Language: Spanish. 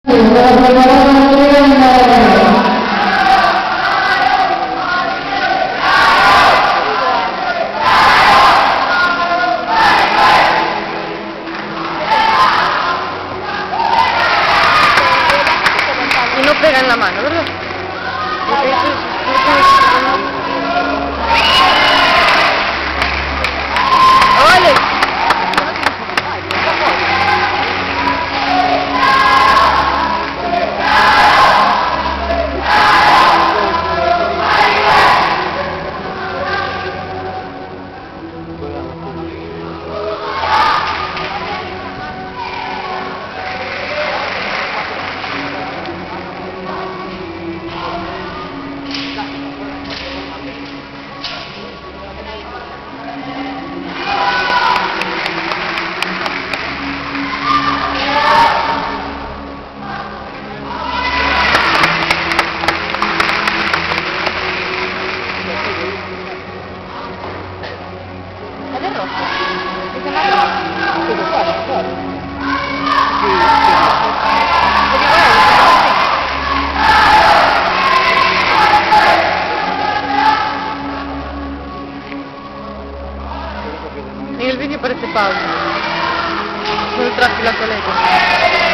Y no pega en la mano, ¿verdad? ¡Ole! ¿Es de rojo? ¿Es de más rojo? Sí, claro. En el vídeo parece Pablo, con el traje y la coleta.